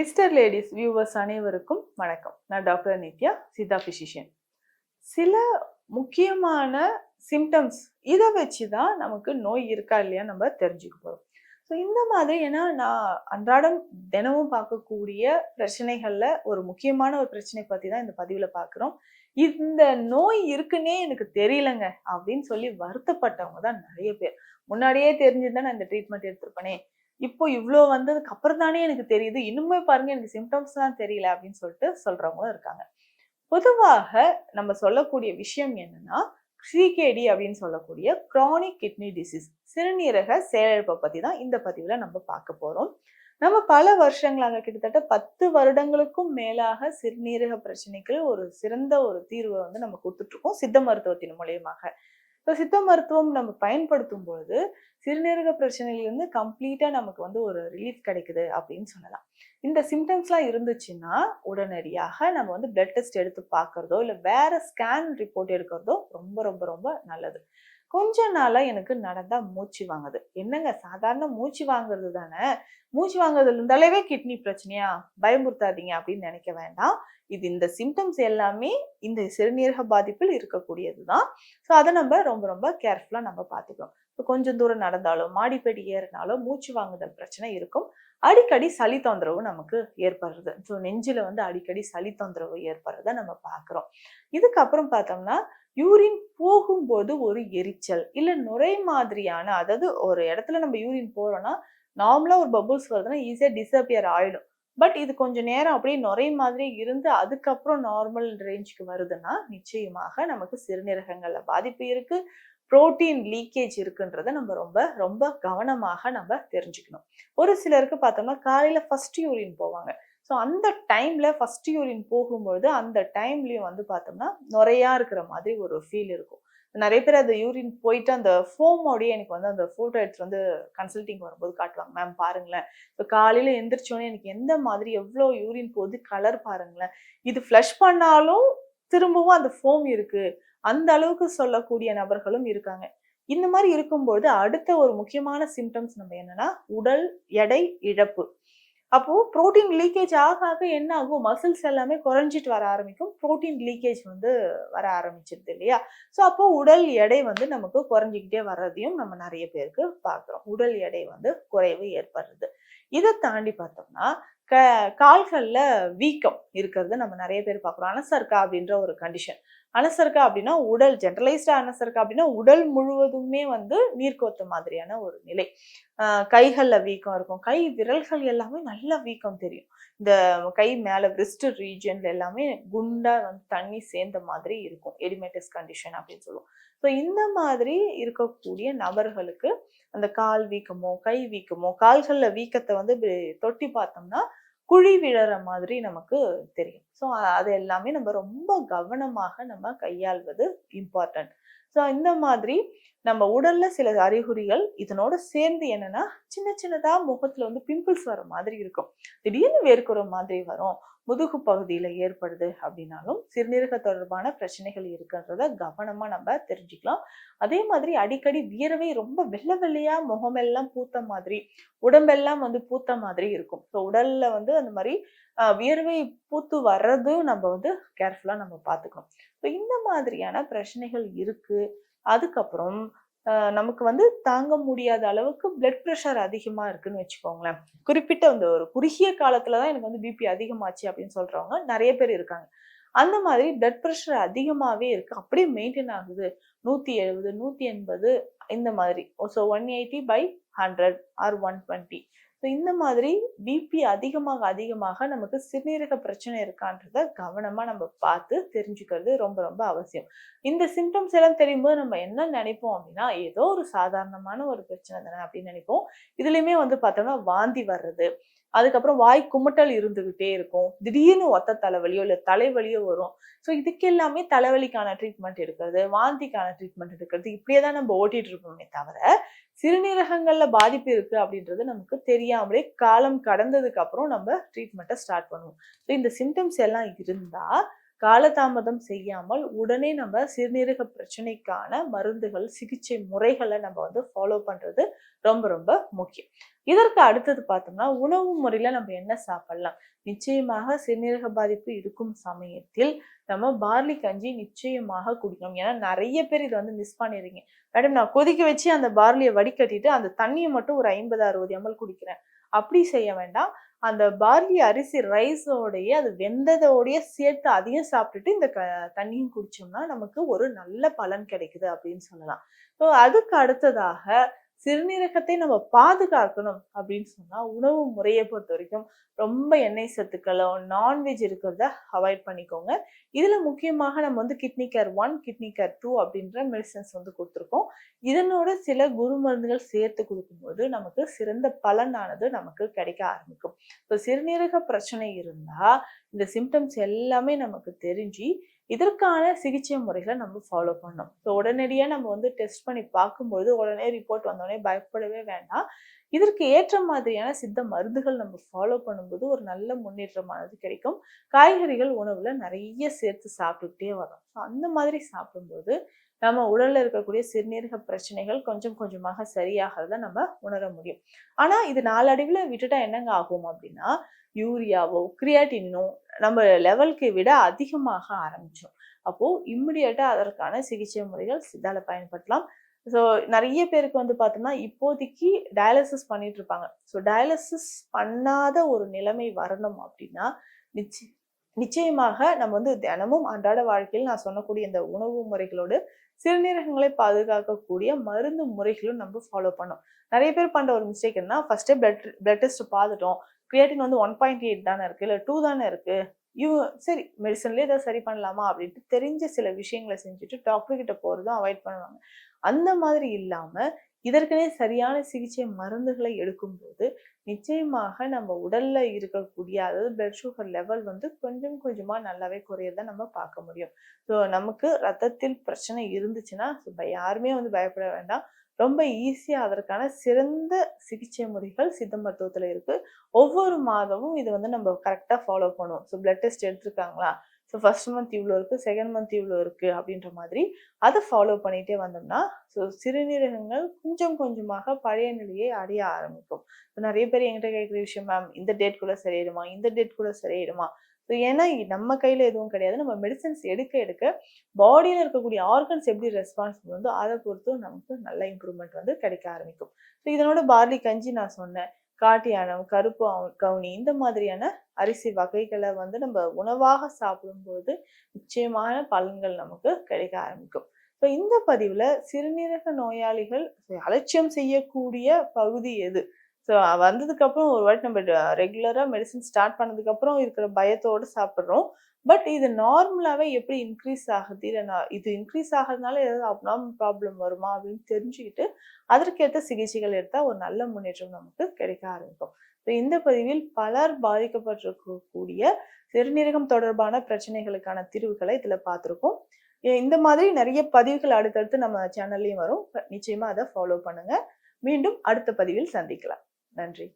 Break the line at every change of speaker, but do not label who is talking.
Mister ladies viewers அனைவருக்கும் வணக்கம். நான் டாக்டர் நித்யா, சித்தா பிசிஷியன். சில முக்கியமான சிம்டம்ஸ் இதை வச்சு தான் நமக்கு நோய் இருக்கா இல்லையா நம்ம தெரிஞ்சுக்க போகிறோம். ஸோ இந்த மாதிரி ஏன்னா நான் அன்றாடம் தினமும் பார்க்கக்கூடிய பிரச்சனைகளில் ஒரு முக்கியமான ஒரு பிரச்சனை பற்றி தான் இந்த பதிவில் பார்க்குறோம். இந்த நோய் இருக்குன்னே எனக்கு தெரியலங்க அப்படின்னு சொல்லி வருத்தப்பட்டவங்க தான் நிறைய பேர். முன்னாடியே தெரிஞ்சிருந்தா நான் இந்த ட்ரீட்மெண்ட் எடுத்திருப்பேனே, இப்போ இவ்ளோ வந்ததுக்கு அப்புறம் தானே எனக்கு தெரியுது. இன்னுமே பாருங்க எனக்கு சிம்டம்ஸ் தான் தெரியல அப்படின்னு சொல்லிட்டு சொல்றவங்களும் இருக்காங்க. பொதுவாக நம்ம சொல்லக்கூடிய விஷயம் என்னன்னா, சிகேடி அப்படின்னு சொல்லக்கூடிய கிரானிக் கிட்னி டிசீஸ், சிறுநீரக செயலிழப்பை பத்தி தான் இந்த பதிவுல நம்ம பார்க்க போறோம். நம்ம பல வருஷங்களாக கிட்டத்தட்ட 10 வருடங்களுக்கும் மேலாக சிறுநீரக பிரச்சனைக்கு ஒரு சிறந்த ஒரு தீர்வை வந்து நம்ம கொடுத்துட்டு இருக்கோம் சித்த மருத்துவத்தின் மூலியமாக. இப்போ சித்த மருத்துவம் நம்ம பயன்படுத்தும் பொழுது சிறுநீரக பிரச்சனையிலிருந்து கம்ப்ளீட்டா நமக்கு வந்து ஒரு ரிலீஃப் கிடைக்குது அப்படின்னு சொல்லலாம். இந்த சிம்டம்ஸ்லாம் இருந்துச்சுன்னா உடனடியாக நம்ம வந்து பிளட் டெஸ்ட் எடுத்து பார்க்கறதோ இல்லை வேற ஸ்கேன் ரிப்போர்ட் எடுக்கிறதோ ரொம்ப ரொம்ப ரொம்ப நல்லது. கொஞ்ச நாளா எனக்கு நடந்தா மூச்சு வாங்குது. என்னங்க சாதாரண மூச்சு வாங்குறது தானே, மூச்சு வாங்குறதுல இருந்தாலே கிட்னி பிரச்சனையா, பயமுறுத்தாதீங்க அப்படின்னு நினைக்க வேண்டாம். இந்த சிம்டம்ஸ் எல்லாமே இந்த சிறுநீரக பாதிப்பில் இருக்கக்கூடியது தான். ஸோ அதை நம்ம ரொம்ப ரொம்ப கேர்ஃபுல்லாக நம்ம பார்த்துக்கணும். இப்போ கொஞ்சம் தூரம் நடந்தாலும் மாடிப்படி ஏறினாலும் மூச்சு வாங்குதல் பிரச்சனை இருக்கும். அடிக்கடி சளி தொந்தரவு நமக்கு ஏற்படுறது. ஸோ நெஞ்சில் வந்து அடிக்கடி சளி தொந்தரவு ஏற்படுறத நம்ம பார்க்குறோம். இதுக்கப்புறம் பார்த்தோம்னா யூரின் போகும்போது ஒரு எரிச்சல் இல்லை நுரை மாதிரியான, அதாவது ஒரு இடத்துல நம்ம யூரின் போறோம்னா நார்மலா ஒரு பபுள்ஸ் வருதுன்னா ஈஸியா டிஸப்பியர் ஆயிடும். பட் இது கொஞ்சம் நேரம் அப்படியே நுரை மாதிரி இருந்து அதுக்கப்புறம் நார்மல் ரேஞ்சுக்கு வருதுன்னா நிச்சயமாக நமக்கு சிறுநீரகங்கள்ல பாதிப்பு இருக்கு, புரோட்டீன் லீக்கேஜ் இருக்குன்றத நம்ம ரொம்ப ரொம்ப கவனமாக நம்ம தெரிஞ்சுக்கணும். ஒரு சிலருக்கு பார்த்தோம்னா காலையில ஃபர்ஸ்ட் யூரின் போவாங்க. ஸோ அந்த டைம்ல ஃபர்ஸ்ட் யூரின் போகும்பொழுது அந்த டைம்லயும் வந்து பார்த்தோம்னா நுரையா இருக்கிற மாதிரி ஒரு ஃபீல் இருக்கும். நிறைய பேர் அந்த யூரின் போயிட்டு அந்த ஃபோமோடய எனக்கு வந்து அந்த ஃபோட்டோ எடுத்து வந்து கன்சல்டிங் வரும்போது காட்டுவாங்க. மேம் பாருங்களேன், இப்போ காலையில் எந்திரிச்சோன்னே எனக்கு எந்த மாதிரி எவ்வளோ யூரின் போகுது, கலர் பாருங்களேன், இது ஃப்ளஷ் பண்ணாலும் திரும்பவும் அந்த ஃபோம் இருக்கு, அந்த அளவுக்கு சொல்லக்கூடிய நபர்களும் இருக்காங்க. இந்த மாதிரி இருக்கும்போது அடுத்த ஒரு முக்கியமான சிம்டம்ஸ் நம்ம என்னன்னா உடல் எடை இழப்பு. அப்போ புரோட்டீன் லீக்கேஜ் ஆக ஆக என்ன ஆகும், மசில்ஸ் எல்லாமே குறைஞ்சிட்டு வர ஆரம்பிக்கும், புரோட்டீன் லீக்கேஜ் வந்து வர ஆரம்பிச்சிருது இல்லையா. ஸோ அப்போ உடல் எடை வந்து நமக்கு குறைஞ்சிக்கிட்டே வர்றதையும் நம்ம நிறைய பேருக்கு பார்க்குறோம். உடல் எடை வந்து குறைவு ஏற்படுறது. இதை தாண்டி பார்த்தோம்னா கால்கள்ல வீக்கம் இருக்கிறது நம்ம நிறைய பேர் பார்க்குறோம். அனசர்க்கா அப்படின்ற ஒரு கண்டிஷன். அனசர்க்கா அப்படின்னா உடல் ஜென்ரலைஸ்டா அனசர்க்கா அப்படின்னா உடல் முழுவதுமே வந்து நீர்க்கோத்த மாதிரியான ஒரு நிலை. கைகள்ல வீக்கம் இருக்கும், கை விரல்கள் எல்லாமே நல்லா வீக்கம் தெரியும். இந்த கை மேல விரிஸ்ட் ரீஜன்ல எல்லாமே குண்டா வந்து தண்ணி சேர்ந்த மாதிரி இருக்கும், எடிமெட்டஸ் கண்டிஷன் அப்படின்னு சொல்லுவோம். ஸோ இந்த மாதிரி இருக்கக்கூடிய நபர்களுக்கு அந்த கால் வீக்கமோ கை வீக்கமோ, கால்கள்ல வீக்கத்தை வந்து தொட்டி பார்த்தோம்னா குழி விழற மாதிரி நமக்கு தெரியும். ஸோ அது எல்லாமே நம்ம ரொம்ப கவனமாக நம்ம கையாள்வது இம்பார்ட்டன்ட். ஸோ இந்த மாதிரி நம்ம உடல்ல சில அறிகுறிகள் இதனோட சேர்ந்து என்னன்னா சின்ன சின்னதா முகத்துல வந்து பிம்பிள்ஸ் வர மாதிரி இருக்கும், திடீர்னு வேர்க்குற மாதிரி வரும், முதுகு பகுதியில ஏற்படுது அப்படின்னாலும் சிறுநீரக தொடர்பான பிரச்சனைகள் இருக்குன்றத கவனமா நம்ம தெரிஞ்சுக்கலாம். அதே மாதிரி அடிக்கடி வியர்வை ரொம்ப வெள்ளை வெள்ளையா முகமெல்லாம் பூத்த மாதிரி, உடம்பெல்லாம் வந்து பூத்த மாதிரி இருக்கும். ஸோ உடல்ல வந்து அந்த மாதிரி வியர்வை பூத்து வர்றது நம்ம வந்து கேர்ஃபுல்லா நம்ம பார்த்துக்கணும். ஸோ இந்த மாதிரியான பிரச்சனைகள் இருக்கு. அதுக்கப்புறம் நமக்கு வந்து தாங்க முடியாத அளவுக்கு பிளட் ப்ரெஷர் அதிகமா இருக்குன்னு வச்சுக்கோங்களேன். குறிப்பிட்ட அந்த ஒரு குறுகிய காலத்துலதான் எனக்கு வந்து பிபி அதிகமாச்சு அப்படின்னு சொல்றவங்க நிறைய பேர் இருக்காங்க. அந்த மாதிரி பிளட் ப்ரெஷர் அதிகமாவே இருக்கு, அப்படியே மெயின்டைன் ஆகுது, 170 180 இந்த மாதிரி. So 180/100 R 120. ஸோ இந்த மாதிரி பிபி அதிகமாக அதிகமாக நமக்கு சிறுநீரக பிரச்சனை இருக்கான்றத கவனமா நம்ம பார்த்து தெரிஞ்சுக்கிறது ரொம்ப ரொம்ப அவசியம். இந்த சிம்டம்ஸ் எல்லாம் தெரியும்போது நம்ம என்ன நினைப்போம் அப்படின்னா ஏதோ ஒரு சாதாரணமான ஒரு பிரச்சனை தானே அப்படின்னு நினைப்போம். இதுலயுமே வந்து பார்த்தோம்னா வாந்தி வர்றது, அதுக்கப்புறம் வாய் குமட்டல் இருந்துகிட்டே இருக்கும், திடீர்னு ஒத்த தலைவலியோ இல்லை தலைவலியோ வரும். ஸோ இதுக்கு எல்லாமே தலைவலிக்கான ட்ரீட்மெண்ட் எடுக்கிறது, வாந்திக்கான ட்ரீட்மெண்ட் எடுக்கிறது, இப்படியே தான் நம்ம ஓட்டிட்டு இருப்போமே தவிர சிறுநீரகங்கள்ல பாதிப்பு இருக்கு அப்படின்றது நமக்கு தெரியாமலே காலம் கடந்ததுக்கு அப்புறம் நம்ம ட்ரீட்மெண்ட்டை ஸ்டார்ட் பண்ணுவோம். ஸோ இந்த சிம்டம்ஸ் எல்லாம் இருந்தா காலதாமதம் செய்யாமல் உடனே நம்ம சிறுநீரக பிரச்சனைக்கான மருந்துகள், சிகிச்சை முறைகளை நம்ம வந்து ஃபாலோ பண்றது ரொம்ப ரொம்ப முக்கியம். இதற்கு அடுத்தது பார்த்தோம்னா, உணவு முறையில நம்ம என்ன சாப்பிடலாம்? நிச்சயமாக சிறுநீரக பாதிப்பு இருக்கும் சமயத்தில் நம்ம பார்லி கஞ்சி நிச்சயமாக குடிக்கணும். ஏன்னா நிறைய பேர் இதை வந்து மிஸ் பண்ணிடுறீங்க. மேடம், நான் கொதிக்க வச்சு அந்த பார்லியை வடிகட்டிட்டு அந்த தண்ணியை மட்டும் ஒரு 50-60 ml குடிக்கிறேன். அப்படி செய்ய வேண்டாம். அந்த பார்லி அரிசி ரைஸோடைய அது வெந்ததோடைய சேர்த்து அதையும் சாப்பிட்டுட்டு இந்த தண்ணியும் குடிச்சோம்னா நமக்கு ஒரு நல்ல பலன் கிடைக்குது அப்படின்னு சொல்லலாம். ஸோ அதுக்கு அடுத்ததாக சிறுநீரகத்தை நம்ம பாதுகாக்கணும் அப்படின்னு சொன்னா உணவு முறையை பொறுத்த வரைக்கும் ரொம்ப எண்ணெய் சத்துக்களோ நான்வெஜ் இருக்கிறத அவாய்ட் பண்ணிக்கோங்க. இதுல முக்கியமாக நம்ம வந்து கிட்னி கேர் 1, கிட்னி கேர் 2 அப்படின்ற மெடிசன்ஸ் வந்து கொடுத்துருக்கோம். இதனோட சில குரு மருந்துகள் சேர்த்து கொடுக்கும்போது நமக்கு சிறந்த பலனானது நமக்கு கிடைக்க ஆரம்பிக்கும். இப்போ சிறுநீரக பிரச்சனை இருந்தா இந்த சிம்டம்ஸ் எல்லாமே நமக்கு தெரிஞ்சு இதற்கான சிகிச்சை முறைகளை நம்ம ஃபாலோ பண்ணணும். ஸோ உடனடியாக நம்ம வந்து டெஸ்ட் பண்ணி பார்க்கும்போது உடனே ரிப்போர்ட் வந்தோடனே பயப்படவே வேண்டாம். இதற்கு ஏற்ற மாதிரியான சித்த மருந்துகள் நம்ம ஃபாலோ பண்ணும்போது ஒரு நல்ல முன்னேற்றமானது கிடைக்கும். காய்கறிகள் உணவுல நிறைய சேர்த்து சாப்பிட்டுக்கிட்டே வரோம். ஸோ அந்த மாதிரி சாப்பிடும்போது நம்ம உடல்ல இருக்கக்கூடிய சிறுநீரக பிரச்சனைகள் கொஞ்சம் கொஞ்சமாக சரியாகிறத நம்ம உணர முடியும். ஆனா இது நாளடைவில் விட்டுட்டா என்னங்க ஆகும் அப்படின்னா, யூரியாவோ கிரியாட்டினோ நம்ம லெவலுக்கு விட அதிகமாக ஆரம்பிச்சோம். அப்போ இம்மிடியட்டா அதற்கான சிகிச்சை முறைகள் சித்தால பயன்படுத்தலாம். ஸோ நிறைய பேருக்கு வந்து பார்த்தோம்னா இப்போதைக்கு டயாலிசிஸ் பண்ணிட்டு இருப்பாங்க. ஸோ டயாலிசிஸ் பண்ணாத ஒரு நிலைமை வரணும் அப்படின்னா நிச்சயமாக நம்ம வந்து தினமும் அன்றாட வாழ்க்கையில் நான் சொன்னக்கூடிய இந்த உணவு முறைகளோடு சிறுநீரகங்களை பாதுகாக்கக்கூடிய மருந்து முறைகளும் நம்ம ஃபாலோ பண்ணோம். நிறைய பேர் பண்ற ஒரு மிஸ்டேக் என்ன, ஃபர்ஸ்டே பிளட் டெஸ்ட் பார்த்துட்டோம், கிரியேட்டின் வந்து 1.8 தானே இருக்கு, இல்லை 2 தானே இருக்கு, சரி மெடிசன்லேயே ஏதாவது சரி பண்ணலாமா அப்படின்ட்டு தெரிஞ்ச சில விஷயங்களை செஞ்சுட்டு டாக்டர் கிட்ட போகிறதும் அவாய்ட் பண்ணுவாங்க. அந்த மாதிரி இல்லாம இதற்கனே சரியான சிகிச்சை மருந்துகளை எடுக்கும்போது நிச்சயமாக நம்ம உடல்ல இருக்கக்கூடிய அதாவது பிளட் சுகர் லெவல் வந்து கொஞ்சம் கொஞ்சமா நல்லாவே குறையறத நம்ம பார்க்க முடியும். ஸோ நமக்கு ரத்தத்தில் பிரச்சனை இருந்துச்சுன்னா யாருமே வந்து பயப்பட வேண்டாம். ரொம்ப ஈஸியா அதற்கான சிறந்த சிகிச்சை முறைகள் சித்த மருத்துவத்துல இருக்கு. ஒவ்வொரு மாதமும் இதை வந்து நம்ம கரெக்டா ஃபாலோ பண்ணுவோம். ஸோ பிளட் டெஸ்ட் எடுத்திருக்காங்களா, ஸோ ஃபர்ஸ்ட் மந்த் இவ்வளோ இருக்கு, செகண்ட் மந்த் இவ்வளோ இருக்கு அப்படின்ற மாதிரி அதை ஃபாலோ பண்ணிட்டே வந்தோம்னா ஸோ சிறுநீரகங்கள் கொஞ்சம் கொஞ்சமாக பழைய நிலையை அடைய ஆரம்பிக்கும். நிறைய பேர் என்கிட்ட கேட்குற விஷயம், மேம் இந்த டேட் கூட சரியாயிடுமா, இந்த டேட் கூட சரியாயிடுமா? ஸோ ஏன்னா நம்ம கையில எதுவும் கிடையாது. நம்ம மெடிசன்ஸ் எடுக்க எடுக்க பாடியில் இருக்கக்கூடிய ஆர்கன்ஸ் எப்படி ரெஸ்பான்ஸ் பண்ணுதோ அதை பொறுத்து நமக்கு நல்ல இம்ப்ரூவ்மெண்ட் வந்து கிடைக்க ஆரம்பிக்கும். ஸோ இதனோட பார்லி கஞ்சி நான் சொன்னேன், காட்டியானம், கருப்பு கவுனி இந்த மாதிரியான அரிசி வகைகளை வந்து நம்ம உணவாக சாப்பிடும்போது நிச்சயமான பலன்கள் நமக்கு கிடைக்க ஆரம்பிக்கும். ஸோ இந்த பதிவுல சிறுநீரக நோயாளிகள் அலட்சியம் செய்யக்கூடிய பகுதி எது, ஸோ வந்ததுக்கு அப்புறம் ஒரு வாட்டி நம்ம ரெகுலரா மெடிசன் ஸ்டார்ட் பண்ணதுக்கு அப்புறம் இருக்கிற பயத்தோடு சாப்பிட்றோம். பட் இது நார்மலாவே எப்படி இன்க்ரீஸ் ஆகுது, இல்லை இது இன்க்ரீஸ் ஆகிறதுனால ஏதாவது அப்நார்மல் ப்ராப்ளம் வருமா அப்படின்னு தெரிஞ்சுக்கிட்டு அதற்கேற்ற சிகிச்சைகள் எடுத்தால் ஒரு நல்ல முன்னேற்றம் நமக்கு கிடைக்க ஆரம்பிக்கும். இந்த பதிவில் பலர் பாதிக்கப்பட்டிருக்கக்கூடிய சிறுநீரகம் தொடர்பான பிரச்சனைகளுக்கான தீர்வுகளை இதுல பார்த்துருக்கோம். இந்த மாதிரி நிறைய பதிவுகள் அடுத்தடுத்து நம்ம சேனல்லையும் வரும். நிச்சயமா அதை ஃபாலோ பண்ணுங்க. மீண்டும் அடுத்த பதிவில் சந்திக்கலாம். நன்றி.